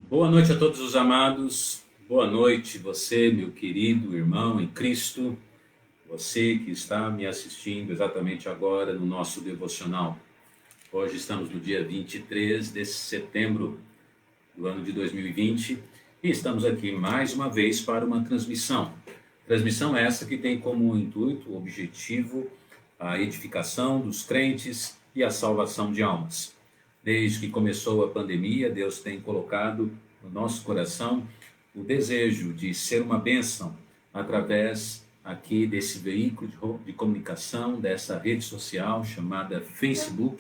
Boa noite a todos os amados. Boa noite, você, meu querido irmão em Cristo. Você que está me assistindo exatamente agora no nosso devocional. Hoje estamos no dia 23 de setembro do ano de 2020 e estamos aqui mais uma vez para uma transmissão. Transmissão essa que tem como intuito, objetivo, a edificação dos crentes e a salvação de almas. Desde que começou a pandemia, Deus tem colocado no nosso coração o desejo de ser uma bênção através aqui desse veículo de comunicação, dessa rede social chamada Facebook.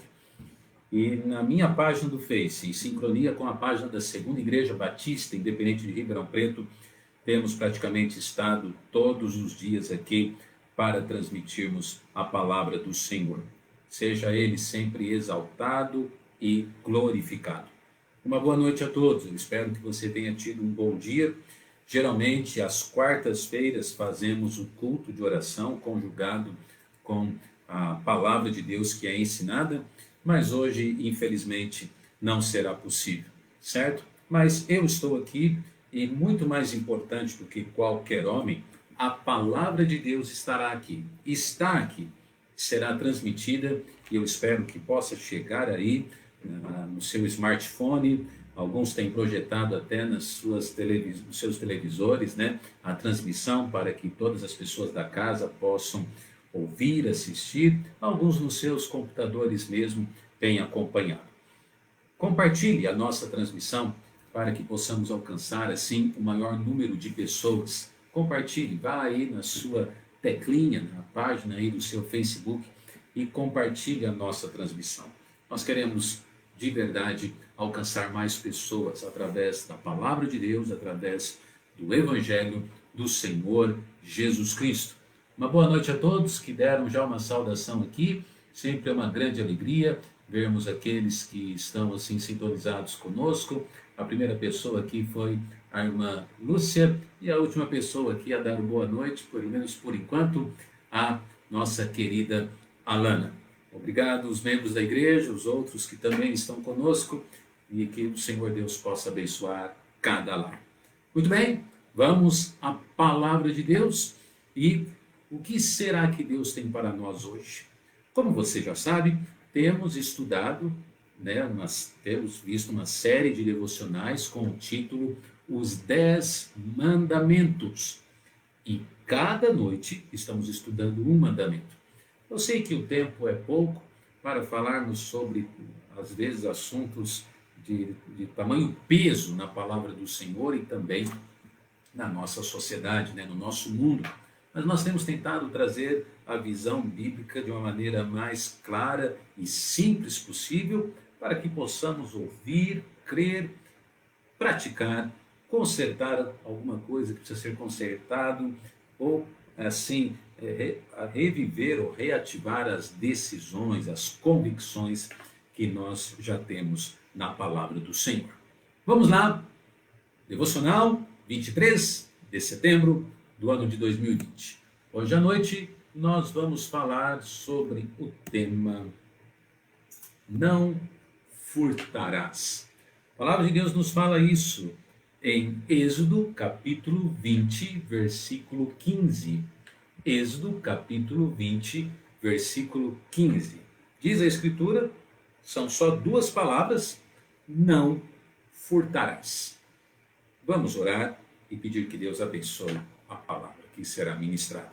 E na minha página do Face, em sincronia com a página da Segunda Igreja Batista Independente de Ribeirão Preto, temos praticamente estado todos os dias aqui para transmitirmos a palavra do Senhor. Seja Ele sempre exaltado e glorificado. Uma boa noite a todos, eu espero que você tenha tido um bom dia. Geralmente, às quartas-feiras, fazemos o culto de oração conjugado com a palavra de Deus que é ensinada, mas hoje, infelizmente, não será possível, certo? Mas eu estou aqui e, muito mais importante do que qualquer homem, a palavra de Deus estará aqui, está aqui, será transmitida e eu espero que possa chegar aí no seu smartphone. Alguns têm projetado até nos seus televisores, né, a transmissão para que todas as pessoas da casa possam ouvir, assistir. Alguns nos seus computadores mesmo têm acompanhado. Compartilhe a nossa transmissão para que possamos alcançar assim o maior número de pessoas. Compartilhe, vá aí na sua teclinha, na página aí do seu Facebook e compartilhe a nossa transmissão. Nós queremos de verdade alcançar mais pessoas através da palavra de Deus, através do Evangelho do Senhor Jesus Cristo. Uma boa noite a todos que deram já uma saudação aqui. Sempre é uma grande alegria vermos aqueles que estão assim sintonizados conosco. A primeira pessoa aqui foi a irmã Lúcia e a última pessoa aqui a dar boa noite, pelo menos por enquanto, a nossa querida Alana. Obrigado os membros da igreja, os outros que também estão conosco e que o Senhor Deus possa abençoar cada lar. Muito bem, vamos à palavra de Deus e o que será que Deus tem para nós hoje? Como você já sabe, temos estudado, temos visto uma série de devocionais com o título Os 10 Mandamentos. E cada noite estamos estudando um mandamento. Eu sei que o tempo é pouco para falarmos sobre, às vezes, assuntos de tamanho peso na palavra do Senhor e também na nossa sociedade, no nosso mundo. Mas nós temos tentado trazer a visão bíblica de uma maneira mais clara e simples possível para que possamos ouvir, crer, praticar, consertar alguma coisa que precisa ser consertado ou, assim, reviver ou reativar as decisões, as convicções que nós já temos na palavra do Senhor. Vamos lá, devocional 23 de setembro do ano de 2020. Hoje à noite nós vamos falar sobre o tema Não furtarás. A palavra de Deus nos fala isso em Êxodo capítulo 20, versículo 15. Êxodo capítulo 20, versículo 15. Diz a Escritura, são só duas palavras, não furtarás. Vamos orar e pedir que Deus abençoe a palavra que será ministrada.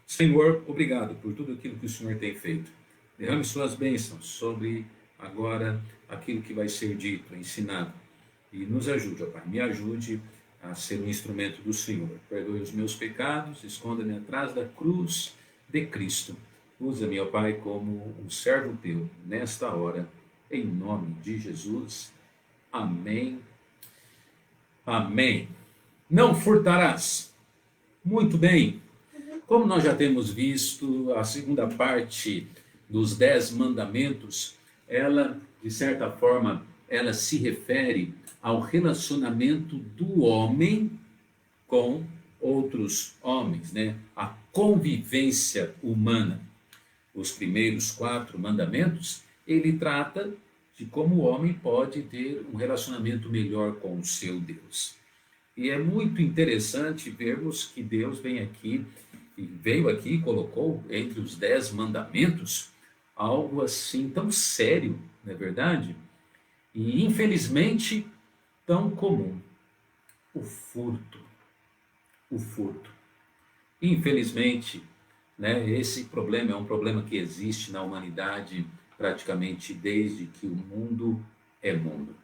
Senhor, obrigado por tudo aquilo que o Senhor tem feito. Derrame suas bênçãos sobre agora aquilo que vai ser dito, ensinado. E nos ajude, ó Pai, me ajude a ser um instrumento do Senhor. Perdoe os meus pecados, esconda-me atrás da cruz de Cristo. Usa-me, ó Pai, como um servo teu nesta hora, em nome de Jesus. Amém. Amém. Não furtarás. Muito bem. Como nós já temos visto, a segunda parte dos 10 mandamentos, ela, de certa forma, ela se refere ao relacionamento do homem com outros homens, a convivência humana. Os primeiros 4 mandamentos, ele trata de como o homem pode ter um relacionamento melhor com o seu Deus. E é muito interessante vermos que Deus veio aqui e colocou entre os 10 mandamentos algo assim tão sério, não é verdade? E infelizmente tão comum: o furto. O furto. Infelizmente, né, esse problema é um problema que existe na humanidade praticamente desde que o mundo é mundo.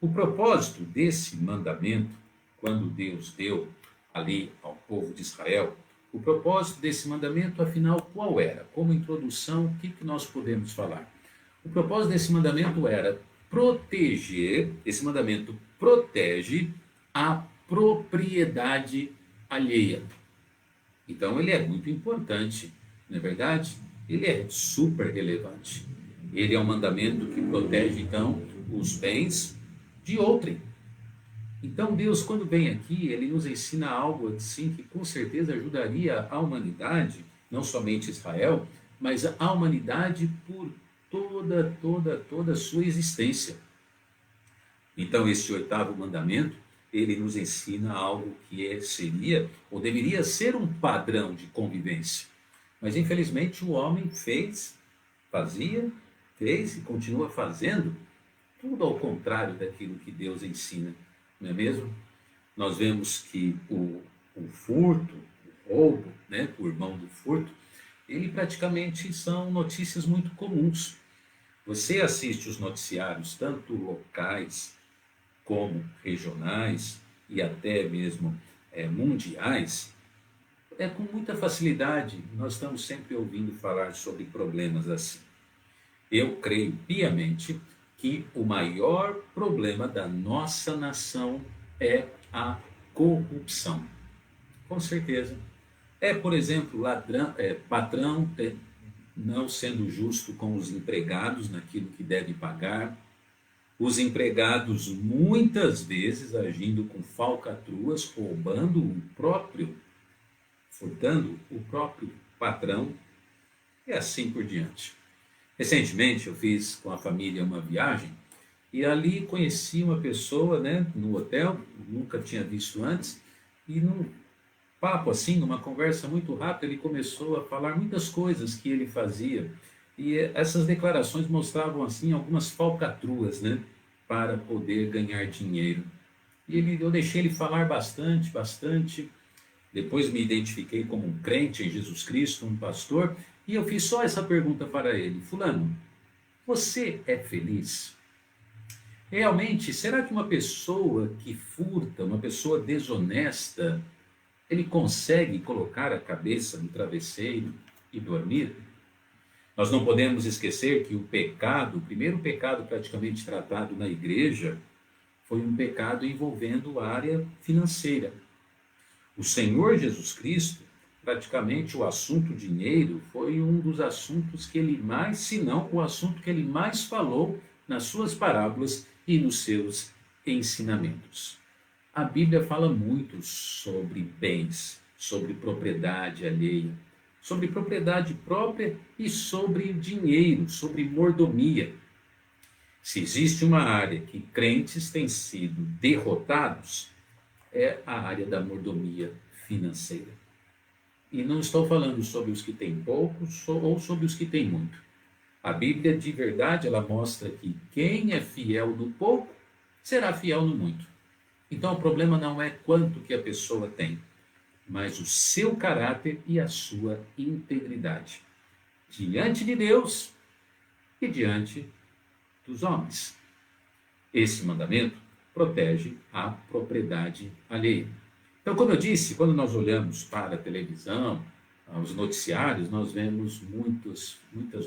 O propósito desse mandamento, quando Deus deu ali ao povo de Israel, o propósito desse mandamento, afinal, qual era? Como introdução, o que nós podemos falar? O propósito desse mandamento era proteger, esse mandamento protege a propriedade alheia. Então ele é muito importante, não é verdade? Ele é super relevante. Ele é um mandamento que protege, então, os bens de outrem. Então Deus, quando vem aqui, ele nos ensina algo assim que com certeza ajudaria a humanidade, não somente Israel, mas a humanidade por toda a sua existência. Então esse oitavo mandamento, ele nos ensina algo que seria ou deveria ser um padrão de convivência. Mas infelizmente o homem fez e continua fazendo tudo ao contrário daquilo que Deus ensina, não é mesmo? Nós vemos que o furto, o roubo, né, o irmão do furto, ele praticamente são notícias muito comuns. Você assiste os noticiários, tanto locais como regionais e até mesmo mundiais, com muita facilidade nós estamos sempre ouvindo falar sobre problemas assim. Eu creio piamente que o maior problema da nossa nação é a corrupção. Com certeza. Por exemplo, patrão não sendo justo com os empregados naquilo que deve pagar, os empregados muitas vezes agindo com falcatruas, furtando o próprio patrão e assim por diante. Recentemente eu fiz com a família uma viagem e ali conheci uma pessoa, né, no hotel, nunca tinha visto antes, e num papo assim, numa conversa muito rápida, ele começou a falar muitas coisas que ele fazia e essas declarações mostravam assim algumas falcatruas, né, para poder ganhar dinheiro. E eu deixei ele falar bastante. Depois me identifiquei como um crente em Jesus Cristo, um pastor, e eu fiz só essa pergunta para ele: fulano, você é feliz? Realmente, será que uma pessoa que furta, uma pessoa desonesta, ele consegue colocar a cabeça no travesseiro e dormir? Nós não podemos esquecer que o primeiro pecado praticamente tratado na igreja, foi um pecado envolvendo a área financeira. O Senhor Jesus Cristo, praticamente o assunto dinheiro, foi um dos assuntos que ele mais, se não o assunto que ele mais falou nas suas parábolas e nos seus ensinamentos. A Bíblia fala muito sobre bens, sobre propriedade alheia, sobre propriedade própria e sobre dinheiro, sobre mordomia. Se existe uma área que crentes têm sido derrotados, é a área da mordomia financeira. E não estou falando sobre os que têm pouco ou sobre os que têm muito. A Bíblia, de verdade, ela mostra que quem é fiel no pouco, será fiel no muito. Então o problema não é quanto que a pessoa tem, mas o seu caráter e a sua integridade diante de Deus e diante dos homens. Esse mandamento protege a propriedade alheia. Então, como eu disse, quando nós olhamos para a televisão, os noticiários, nós vemos muitas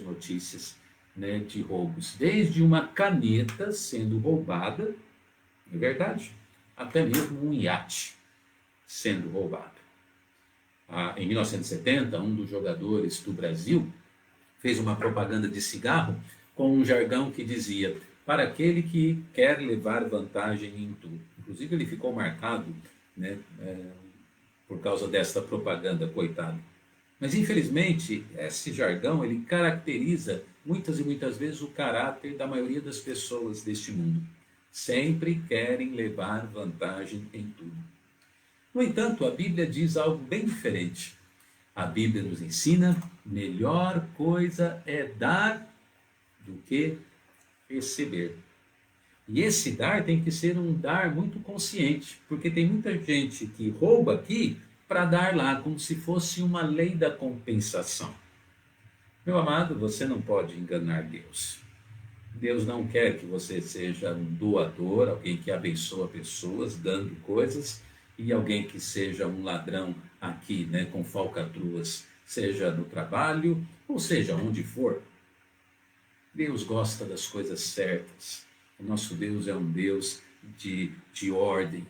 notícias, né, de roubos, desde uma caneta sendo roubada, é verdade, até mesmo um iate sendo roubado. Em 1970, um dos jogadores do Brasil fez uma propaganda de cigarro com um jargão que dizia: para aquele que quer levar vantagem em tudo. Inclusive ele ficou marcado, né, por causa desta propaganda, coitado. Mas infelizmente esse jargão ele caracteriza muitas e muitas vezes o caráter da maioria das pessoas deste mundo. Sempre querem levar vantagem em tudo. No entanto, a Bíblia diz algo bem diferente. A Bíblia nos ensina: melhor coisa é dar do que receber. E esse dar tem que ser um dar muito consciente, porque tem muita gente que rouba aqui para dar lá, como se fosse uma lei da compensação. Meu amado, você não pode enganar Deus. Deus não quer que você seja um doador, alguém que abençoa pessoas, dando coisas, e alguém que seja um ladrão aqui, né, com falcatruas, seja no trabalho, ou seja, onde for. Deus gosta das coisas certas. O nosso Deus é um Deus de ordem,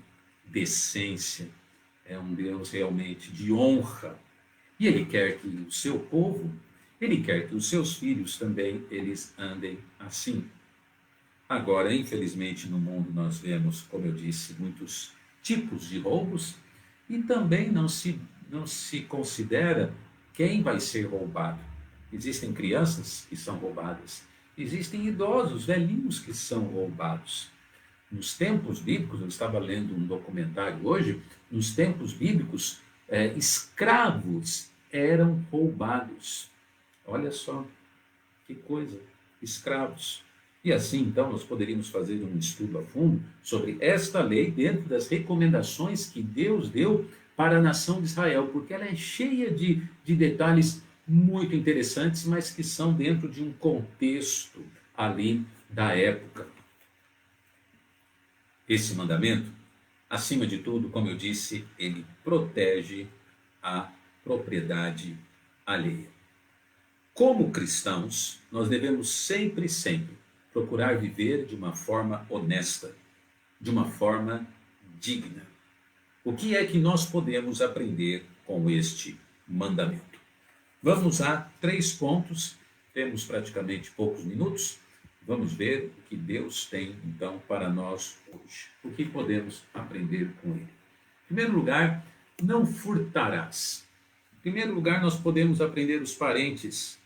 decência, é um Deus realmente de honra. E Ele quer que o seu povo, Ele quer que os seus filhos também, eles andem assim. Agora, infelizmente, no mundo nós vemos, como eu disse, muitos tipos de roubos e também não se considera quem vai ser roubado. Existem crianças que são roubadas, existem idosos, velhinhos que são roubados. Nos tempos bíblicos, eu estava lendo um documentário hoje, nos tempos bíblicos, escravos eram roubados. Olha só, que coisa, escravos. E assim, então, nós poderíamos fazer um estudo a fundo sobre esta lei dentro das recomendações que Deus deu para a nação de Israel, porque ela é cheia de detalhes muito interessantes, mas que são dentro de um contexto ali da época. Esse mandamento, acima de tudo, como eu disse, ele protege a propriedade alheia. Como cristãos, nós devemos sempre procurar viver de uma forma honesta, de uma forma digna. O que é que nós podemos aprender com este mandamento? Vamos a 3 pontos, temos praticamente poucos minutos. Vamos ver o que Deus tem, então, para nós hoje. O que podemos aprender com ele? Em primeiro lugar, não furtarás. Em primeiro lugar, nós podemos aprender os parentes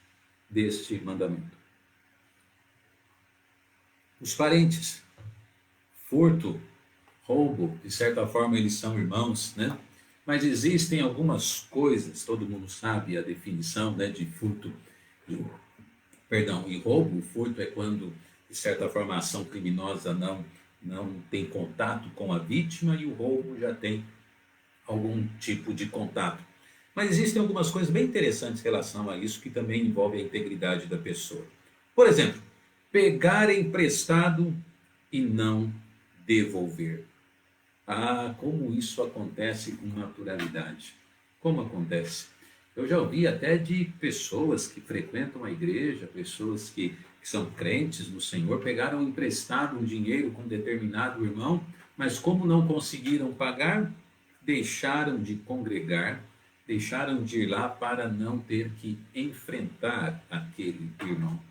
deste mandamento. Os parentes, furto, roubo, de certa forma eles são irmãos, né? Mas existem algumas coisas, todo mundo sabe a definição, né, de furto e roubo. O furto é quando, de certa forma, a ação criminosa não tem contato com a vítima, e o roubo já tem algum tipo de contato. Mas existem algumas coisas bem interessantes em relação a isso, que também envolvem a integridade da pessoa. Por exemplo, pegar emprestado e não devolver. Ah, como isso acontece com naturalidade. Como acontece? Eu já ouvi até de pessoas que frequentam a igreja, pessoas que são crentes no Senhor, pegaram emprestado um dinheiro com um determinado irmão, mas como não conseguiram pagar, deixaram de congregar, deixaram de ir lá para não ter que enfrentar aquele irmão.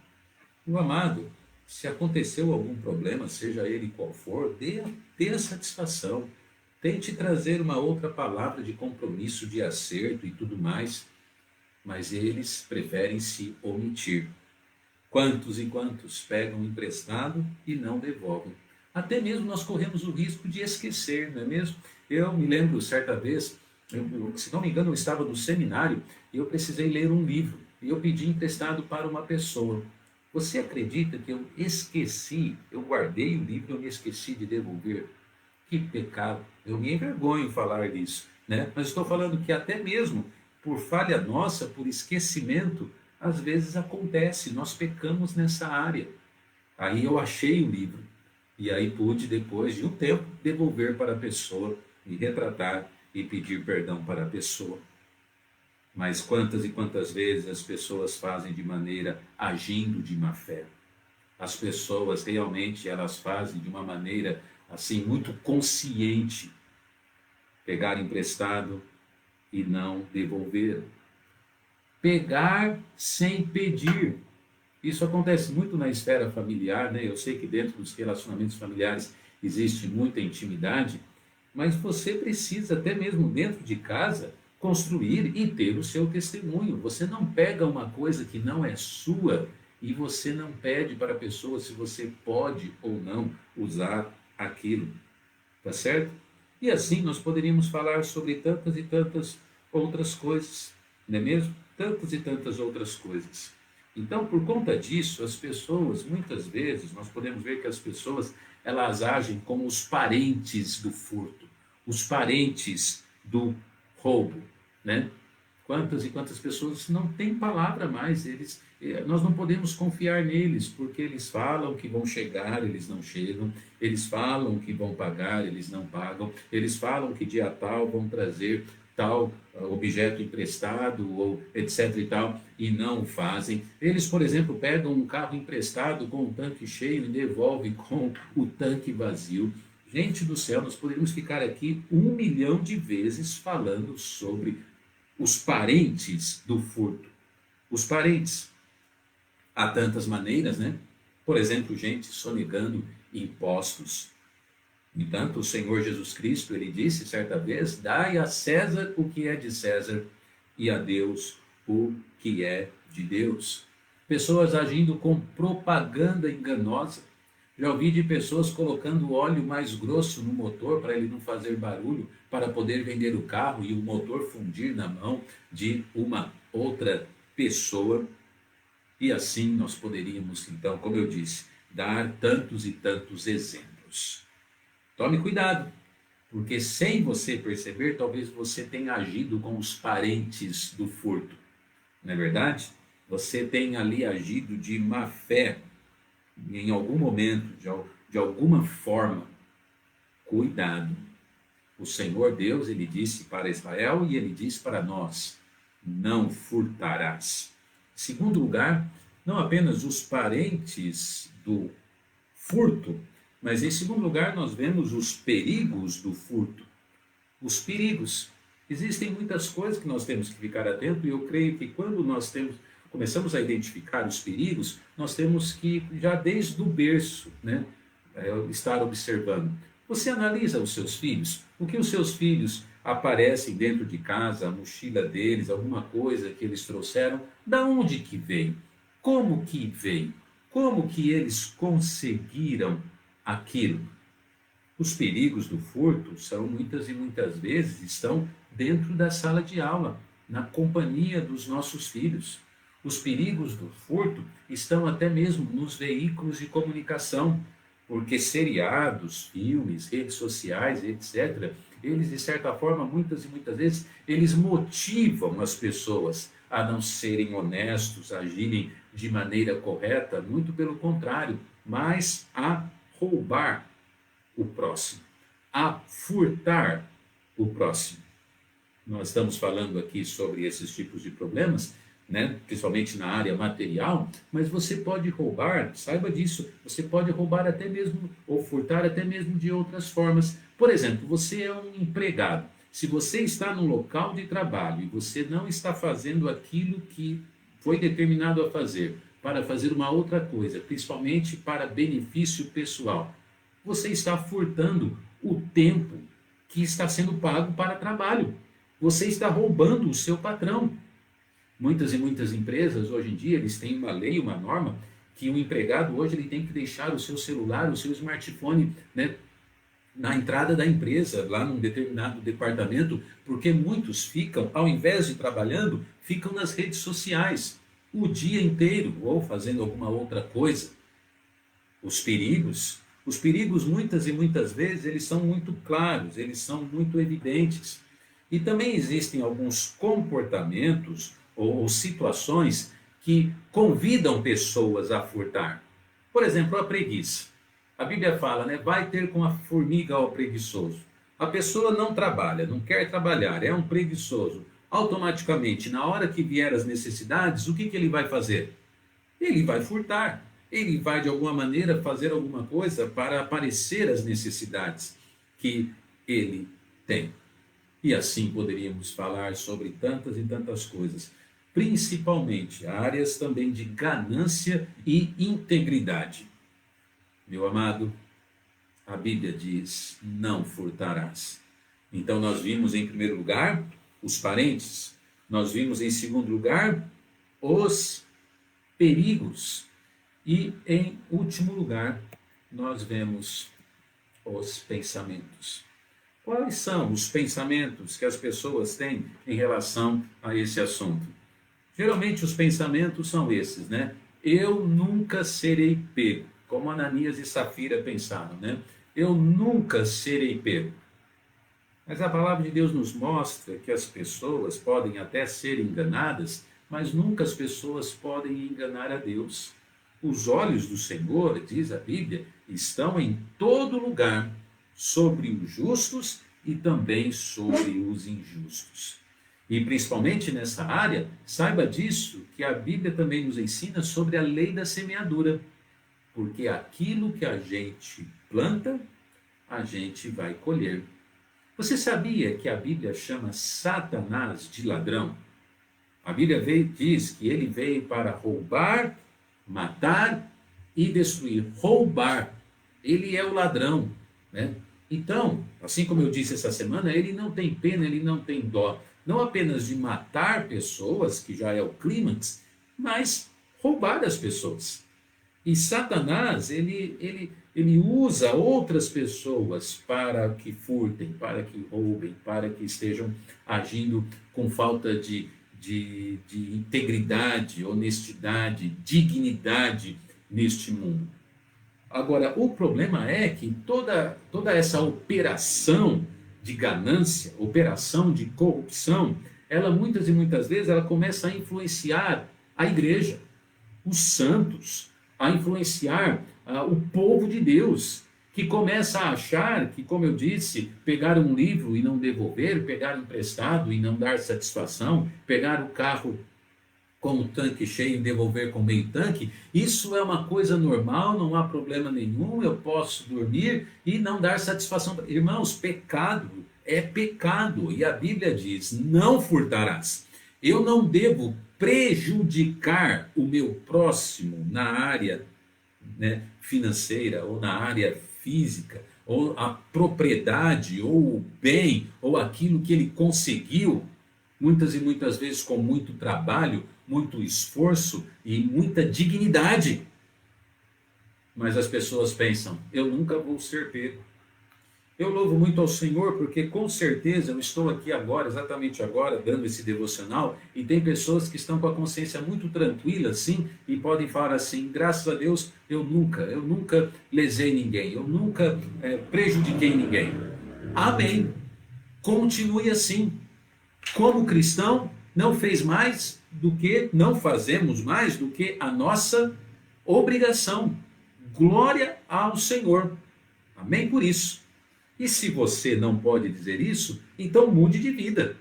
Meu amado, se aconteceu algum problema, seja ele qual for, dê a satisfação. Tente trazer uma outra palavra de compromisso, de acerto e tudo mais, mas eles preferem se omitir. Quantos e quantos pegam emprestado e não devolvem? Até mesmo nós corremos o risco de esquecer, não é mesmo? Eu me lembro certa vez, se não me engano, eu estava no seminário e eu precisei ler um livro e eu pedi emprestado para uma pessoa. Você acredita que eu esqueci, eu guardei o livro e eu me esqueci de devolver? Que pecado! Eu me envergonho em falar disso, né? Mas estou falando que até mesmo por falha nossa, por esquecimento, às vezes acontece, nós pecamos nessa área. Aí eu achei o livro e aí pude, depois de um tempo, devolver para a pessoa, me retratar e pedir perdão para a pessoa. Mas quantas e quantas vezes as pessoas fazem de maneira agindo de má fé? As pessoas realmente elas fazem de uma maneira assim muito consciente, pegar emprestado e não devolver. Pegar sem pedir. Isso acontece muito na esfera familiar, né? Eu sei que dentro dos relacionamentos familiares existe muita intimidade, mas você precisa, até mesmo dentro de casa, construir e ter o seu testemunho. Você não pega uma coisa que não é sua e você não pede para a pessoa se você pode ou não usar aquilo, tá certo? E assim nós poderíamos falar sobre tantas e tantas outras coisas, não é mesmo? Tantas e tantas outras coisas. Então, por conta disso, as pessoas, muitas vezes, nós podemos ver que as pessoas, elas agem como os parentes do furto, os parentes do roubo, né? Quantas e quantas pessoas não têm palavra mais, nós não podemos confiar neles, porque eles falam que vão chegar, eles não chegam, eles falam que vão pagar, eles não pagam, eles falam que dia tal vão trazer tal objeto emprestado ou etc e tal, e não o fazem. Eles, por exemplo, pegam um carro emprestado com o tanque cheio e devolvem com o tanque vazio. Gente do céu, nós poderíamos ficar aqui 1 milhão de vezes falando sobre os parentes do furto. Os parentes. Há tantas maneiras, né? Por exemplo, gente sonegando impostos. No entanto, o Senhor Jesus Cristo, ele disse certa vez: dai a César o que é de César e a Deus o que é de Deus. Pessoas agindo com propaganda enganosa. Já ouvi de pessoas colocando óleo mais grosso no motor para ele não fazer barulho, para poder vender o carro e o motor fundir na mão de uma outra pessoa. E assim nós poderíamos, então, como eu disse, dar tantos e tantos exemplos. Tome cuidado, porque sem você perceber, talvez você tenha agido com os parentes do furto. Não é verdade? Você tenha ali agido de má fé em algum momento, de alguma forma. Cuidado. O Senhor Deus, ele disse para Israel e ele diz para nós: não furtarás. Em segundo lugar, não apenas os parentes do furto, mas em segundo lugar nós vemos os perigos do furto. Os perigos. Existem muitas coisas que nós temos que ficar atento, e eu creio que quando nós começamos a identificar os perigos, nós temos que, já desde o berço, né, estar observando. Você analisa os seus filhos? O que os seus filhos aparecem dentro de casa, a mochila deles, alguma coisa que eles trouxeram, da onde que veio? Como que veio? Como que eles conseguiram aquilo? Os perigos do furto são muitas e muitas vezes estão dentro da sala de aula, na companhia dos nossos filhos. Os perigos do furto estão até mesmo nos veículos de comunicação, porque seriados, filmes, redes sociais, etc., eles, de certa forma, muitas e muitas vezes, eles motivam as pessoas a não serem honestos, a agirem de maneira correta, muito pelo contrário, mas a roubar o próximo, a furtar o próximo. Nós estamos falando aqui sobre esses tipos de problemas, né? Principalmente na área material, mas você pode roubar, saiba disso, você pode roubar até mesmo, ou furtar até mesmo de outras formas. Por exemplo, você é um empregado. Se você está num local de trabalho e você não está fazendo aquilo que foi determinado a fazer, para fazer uma outra coisa, principalmente para benefício pessoal, você está furtando o tempo que está sendo pago para trabalho. Você está roubando o seu patrão. Muitas e muitas empresas, hoje em dia, eles têm uma lei, uma norma, que o empregado hoje ele tem que deixar o seu celular, o seu smartphone, né, na entrada da empresa, lá num determinado departamento, porque muitos ficam, ao invés de trabalhando, ficam nas redes sociais o dia inteiro, ou fazendo alguma outra coisa. Os perigos muitas e muitas vezes, eles são muito claros, eles são muito evidentes. E também existem alguns comportamentos ou situações que convidam pessoas a furtar. Por exemplo, a preguiça. A Bíblia fala, né? Vai ter com a formiga ao preguiçoso. A pessoa não trabalha, não quer trabalhar, é um preguiçoso. Automaticamente, na hora que vier as necessidades, o que ele vai fazer? Ele vai furtar. Ele vai, de alguma maneira, fazer alguma coisa para aparecer as necessidades que ele tem. E assim poderíamos falar sobre tantas e tantas coisas, principalmente áreas também de ganância e integridade. Meu amado, a Bíblia diz: não furtarás. Então nós vimos, em primeiro lugar, os parentes. Nós vimos, em segundo lugar, os perigos. E, em último lugar, nós vemos os pensamentos. Quais são os pensamentos que as pessoas têm em relação a esse assunto? Geralmente os pensamentos são esses, né? Eu nunca serei pego, como Ananias e Safira pensaram, né? Eu nunca serei pego. Mas a palavra de Deus nos mostra que as pessoas podem até ser enganadas, mas nunca as pessoas podem enganar a Deus. Os olhos do Senhor, diz a Bíblia, estão em todo lugar, sobre os justos e também sobre os injustos. E principalmente nessa área, saiba disso, que a Bíblia também nos ensina sobre a lei da semeadura. Porque aquilo que a gente planta, a gente vai colher. Você sabia que a Bíblia chama Satanás de ladrão? A Bíblia diz que ele veio para roubar, matar e destruir. Roubar. Ele é o ladrão, né? Então, assim como eu disse essa semana, ele não tem pena, ele não tem dó. Não apenas de matar pessoas, que já é o clímax, mas roubar as pessoas. E Satanás, ele usa outras pessoas para que furtem, para que roubem, para que estejam agindo com falta de integridade, honestidade, dignidade neste mundo. Agora, o problema é que toda essa operação de ganância, operação de corrupção, ela muitas e muitas vezes ela começa a influenciar a igreja, os santos, a influenciar o povo de Deus, que começa a achar que, como eu disse, pegar um livro e não devolver, pegar emprestado e não dar satisfação, pegar o carro com o tanque cheio e devolver com meio tanque, isso é uma coisa normal, não há problema nenhum, eu posso dormir e não dar satisfação. Irmãos, pecado é pecado, e a Bíblia diz, não furtarás. Eu não devo prejudicar o meu próximo na área, né, financeira, ou na área física, ou a propriedade, ou o bem, ou aquilo que ele conseguiu, muitas e muitas vezes com muito trabalho, muito esforço e muita dignidade. Mas as pessoas pensam, eu nunca vou ser pego. Eu louvo muito ao Senhor, porque com certeza eu estou aqui agora, exatamente agora, dando esse devocional, e tem pessoas que estão com a consciência muito tranquila, assim, e podem falar assim, graças a Deus, eu nunca lesei ninguém, eu nunca prejudiquei ninguém. Amém. Continue assim. Como cristão, não fazemos mais do que a nossa obrigação. Glória ao Senhor. Amém por isso. E se você não pode dizer isso, então mude de vida.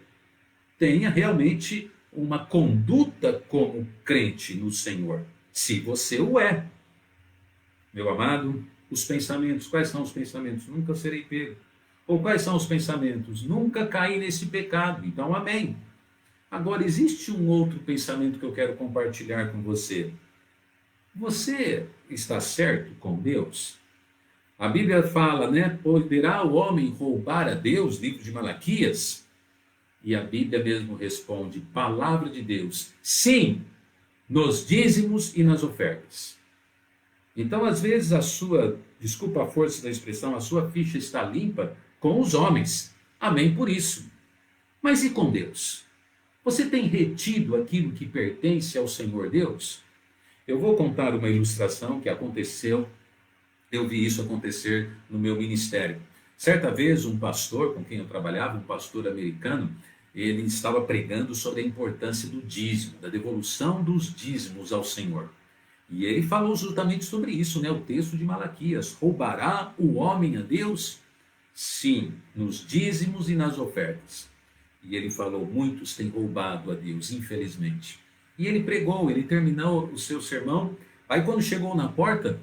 Tenha realmente uma conduta como crente no Senhor, se você o é. Meu amado, os pensamentos, quais são os pensamentos? Nunca serei pego. Ou quais são os pensamentos? Nunca caí nesse pecado. Então, amém. Agora, existe um outro pensamento que eu quero compartilhar com você. Você está certo com Deus? A Bíblia fala, né? Poderá o homem roubar a Deus? Livro de Malaquias. E a Bíblia mesmo responde, palavra de Deus, sim, nos dízimos e nas ofertas. Então, às vezes, desculpa a força da expressão, a sua ficha está limpa com os homens. Amém por isso. Mas e com Deus? Você tem retido aquilo que pertence ao Senhor Deus? Eu vou contar uma ilustração que aconteceu. Eu vi isso acontecer no meu ministério. Certa vez, um pastor com quem eu trabalhava, um pastor americano, ele estava pregando sobre a importância do dízimo, da devolução dos dízimos ao Senhor. E ele falou justamente sobre isso, né? O texto de Malaquias. Roubará o homem a Deus? Sim, nos dízimos e nas ofertas. E ele falou, muitos têm roubado a Deus, infelizmente. E ele pregou, ele terminou o seu sermão. Aí quando chegou na porta,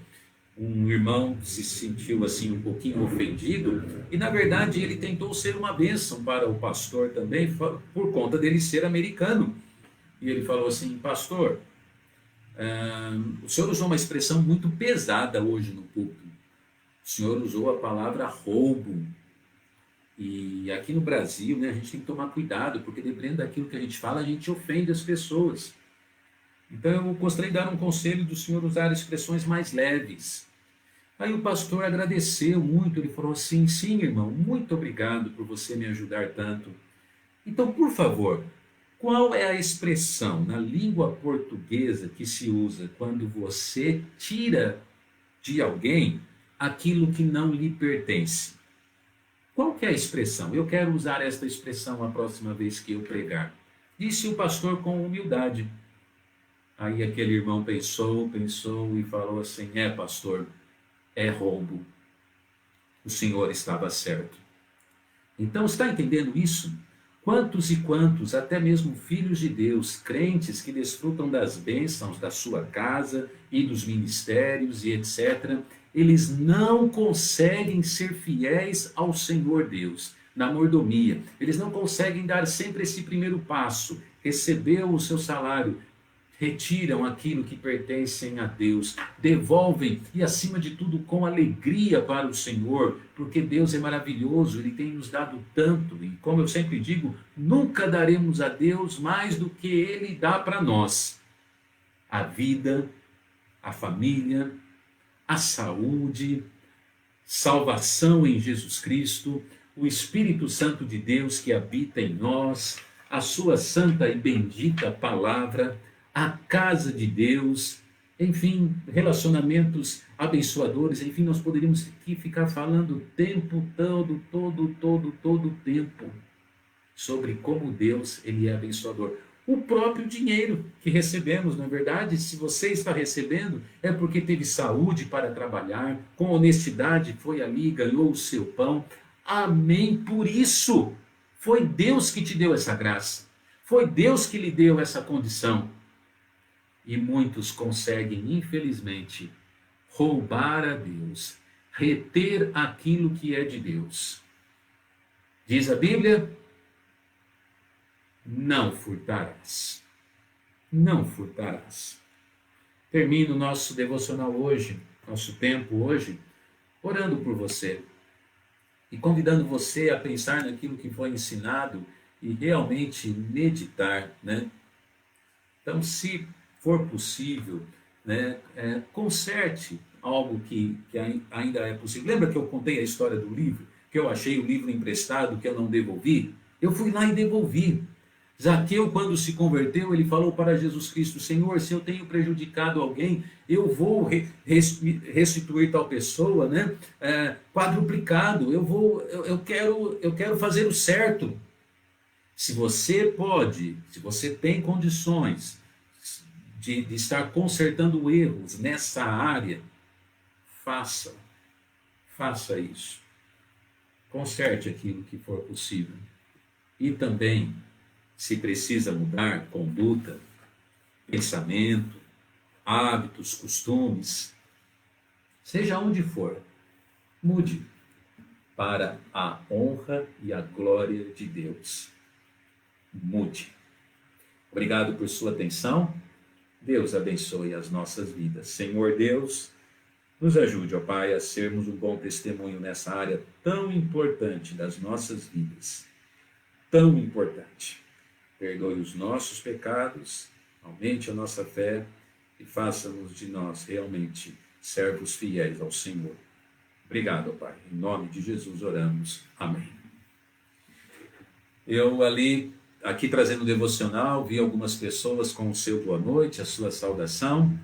um irmão se sentiu assim um pouquinho ofendido, e na verdade ele tentou ser uma bênção para o pastor também, por conta dele ser americano. E ele falou assim, pastor, o senhor usou uma expressão muito pesada hoje no púlpito. O senhor usou a palavra roubo. E E aqui no Brasil, né, a gente tem que tomar cuidado, porque dependendo daquilo que a gente fala, a gente ofende as pessoas. Então eu gostaria de dar um conselho do senhor usar expressões mais leves. Aí o pastor agradeceu muito, ele falou assim: sim, irmão, muito obrigado por você me ajudar tanto. Então, por favor, qual é a expressão na língua portuguesa que se usa quando você tira de alguém aquilo que não lhe pertence? Qual que é a expressão? Eu quero usar esta expressão a próxima vez que eu pregar. Disse o pastor com humildade. Aí aquele irmão pensou e falou assim: é, pastor, é roubo. O senhor estava certo. Então, está entendendo isso? Quantos e quantos, até mesmo filhos de Deus, crentes que desfrutam das bênçãos da sua casa e dos ministérios e etc., eles não conseguem ser fiéis ao Senhor Deus, na mordomia. Eles não conseguem dar sempre esse primeiro passo, receber o seu salário, retiram aquilo que pertencem a Deus, devolvem e, acima de tudo, com alegria para o Senhor, porque Deus é maravilhoso, Ele tem nos dado tanto, e como eu sempre digo, nunca daremos a Deus mais do que Ele dá para nós: a vida, a família, a saúde, salvação em Jesus Cristo, o Espírito Santo de Deus que habita em nós, a sua santa e bendita palavra, a casa de Deus, enfim, relacionamentos abençoadores, enfim, nós poderíamos aqui ficar falando o tempo todo o tempo sobre como Deus, ele é abençoador. O próprio dinheiro que recebemos, não é verdade? Se você está recebendo, é porque teve saúde para trabalhar, com honestidade foi ali, ganhou o seu pão. Amém por isso. Foi Deus que te deu essa graça. Foi Deus que lhe deu essa condição. E muitos conseguem, infelizmente, roubar a Deus, reter aquilo que é de Deus. Diz a Bíblia: não furtarás. Não furtarás. Termino o nosso devocional hoje, nosso tempo hoje, orando por você e convidando você a pensar naquilo que foi ensinado e realmente meditar, né? Então, se for possível, né, conserte algo que ainda é possível. Lembra que eu contei a história do livro? Que eu achei o livro emprestado, que eu não devolvi? Eu fui lá e devolvi. Zaqueu, quando se converteu, ele falou para Jesus Cristo: Senhor, se eu tenho prejudicado alguém, eu vou restituir tal pessoa, né? Quadruplicado, eu quero fazer o certo. Se você pode, se você tem condições de estar consertando erros nessa área, faça isso. Conserte aquilo que for possível. E também, se precisa mudar conduta, pensamento, hábitos, costumes, seja onde for, mude para a honra e a glória de Deus. Mude. Obrigado por sua atenção. Deus abençoe as nossas vidas. Senhor Deus, nos ajude, ó Pai, a sermos um bom testemunho nessa área tão importante das nossas vidas. Tão importante. Perdoe os nossos pecados, aumente a nossa fé e faça-nos de nós realmente servos fiéis ao Senhor. Obrigado, Pai. Em nome de Jesus oramos. Amém. Eu aqui trazendo o devocional, vi algumas pessoas com o seu boa noite, a sua saudação.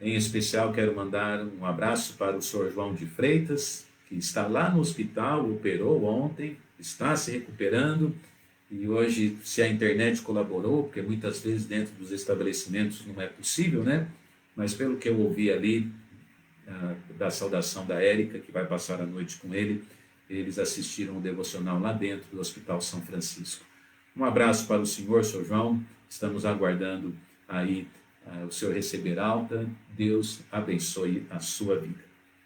Em especial, quero mandar um abraço para o senhor João de Freitas, que está lá no hospital, operou ontem, está se recuperando. E hoje, se a internet colaborou, porque muitas vezes dentro dos estabelecimentos não é possível, né? Mas pelo que eu ouvi ali, da saudação da Érica, que vai passar a noite com ele, eles assistiram o devocional lá dentro do Hospital São Francisco. Um abraço para o senhor, seu João. Estamos aguardando aí o senhor receber alta. Deus abençoe a sua vida.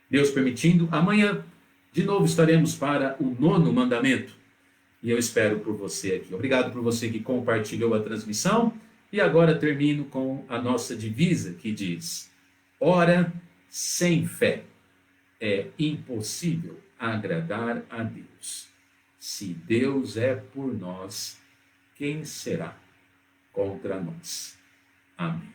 Deus permitindo, amanhã de novo estaremos para o 9º mandamento. E eu espero por você aqui. Obrigado por você que compartilhou a transmissão. E agora termino com a nossa divisa que diz: ora sem fé é impossível agradar a Deus. Se Deus é por nós, quem será contra nós? Amém.